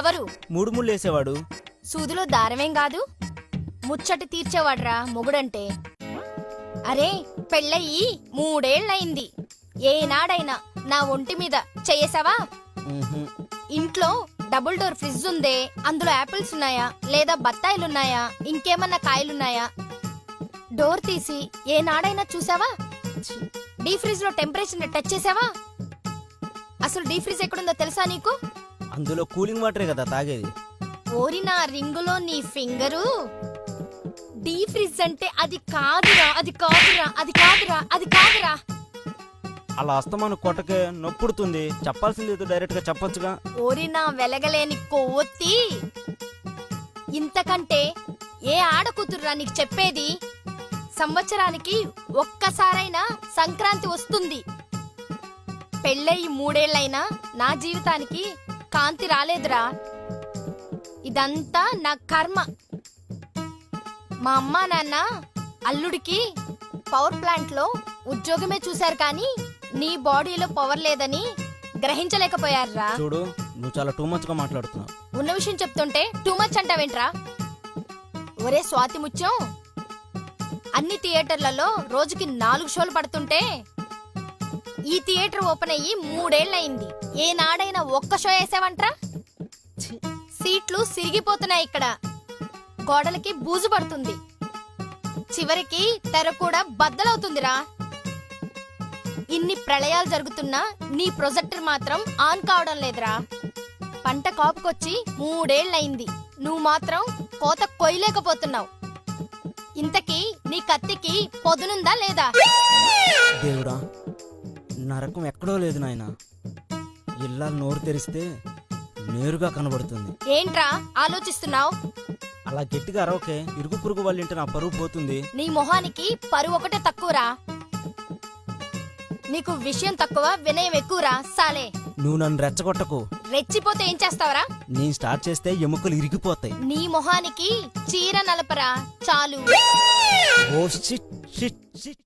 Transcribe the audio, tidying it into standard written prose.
ఎవరు? మూడు ముళ్ళు వేసేవాడు. సూదులో దారమేం కాదు, ముచ్చటి తీర్చేవాడ్రా మొగుడంటే. అరే పెళ్ళయి 3 ఏళ్లయింది, ఏనాడైనా నా ఒంటి మీద చెయ్యేసావా? ఇంట్లో డబుల్ డోర్ ఫ్రిడ్జ్ ఉందే, అందులో యాపిల్స్ ఉన్నాయా లేదా బత్తాయిలున్నాయా ఇంకేమన్నా కాయలున్నాయా? డోర్ తీసి ఏనాడైనా చూసావా? డీ ఫ్రిడ్జ్ లో టెంపరేచర్ టచ్ చేసావా? అసలు డీ ఫ్రిడ్జ్ ఎక్కడుందో తెలుసా నీకు? అందులో కూలింగ్ వాటరే కదా తాగేది. ఓరి నా రింగులో నీ ఫింగరు. డీ ఫ్రిడ్జ్ అంటే అది కాదురా, అది కాదురా, అది కాదురా, అది కాదురా. అలా అస్తమాను కొట్టకే నొప్పుడుతుంది. చెప్పాల్సింది ఏదో డైరెక్ట్ గా చెప్పొచ్చుగా. ఓరి నా వెలగలేని కొవ్వొత్తి, ఇంతకంటే ఏ ఆడకూతుర్రా నీకు చెప్పేది? సంవత్సరానికి ఒక్కసారైనా సంక్రాంతి వస్తుంది. పెళ్ళయి 3 ఏళ్లైనా నా జీవితానికి కాంతి రాలేదురా. ఇదంతా నా కర్మ. మా అమ్మా నాన్న అల్లుడికి పవర్ ప్లాంట్ లో ఉద్యోగమే చూశారు, కానీ నీ బాడీలో పవర్ లేదని గ్రహించలేకపోయారా. చూడు, నువ్వు చాలా టూ మచ్ గా మాట్లాడుతున్నావు. ఉన్న విషయం చెప్తుంటే టూ మచ్ అంటావేంట్రా? ఒరే స్వాతి ముత్యం, అన్ని థియేటర్లలో రోజుకి 4 షోలు పడుతుంటే ఈ థియేటర్ ఓపెన్ అయ్యి 3 ఏళ్లయింది, ఏనాడైనా ఒక్క షో వేసావంట్రా? సీట్లు సిరిగిపోతున్నాయి, ఇక్కడ గోడలకి బూజు పడుతుంది, చివరికి తెర కూడా బద్దలవుతుందిరా. ఇన్ని ప్రళయాలు జరుగుతున్నా నీ ప్రొజెక్టర్ మాత్రం ఆన్ కావడం లేదురా. పంట కాపుకొచ్చి 3 ఏళ్లయింది, నువ్వు మాత్రం కోత కొయ్యలేకపోతున్నావు. ఇంతకీ నీ కత్తికి పొదునుందా లేదా? దేవుడా, నరకం ఎక్కడో లేదు నాయనా. ఇల్లాలు నోరు తెరిస్తే నేరుగా కనబడుతుంది. ఏంట్రా ఆలోచిస్తున్నావు? అలా గట్టిగా అరవకే, ఇరుగు పురుగు వాళ్ళ ఇంటి నా పరువు పోతుంది. నీ మొహానికి పరువు ఒకటే తక్కువరా. నీకు విషయం తక్కువ, వినయం ఎక్కువరా సాలే. నువ్వు నన్ను రెచ్చగొట్టకు. రెచ్చిపోతే ఏం చేస్తావరా? నేను స్టార్ట్ చేస్తే ఎముకలు ఇరిగిపోతాయి. నీ మొహానికి చీర నలపరా చాలు. Oh shit shit shit.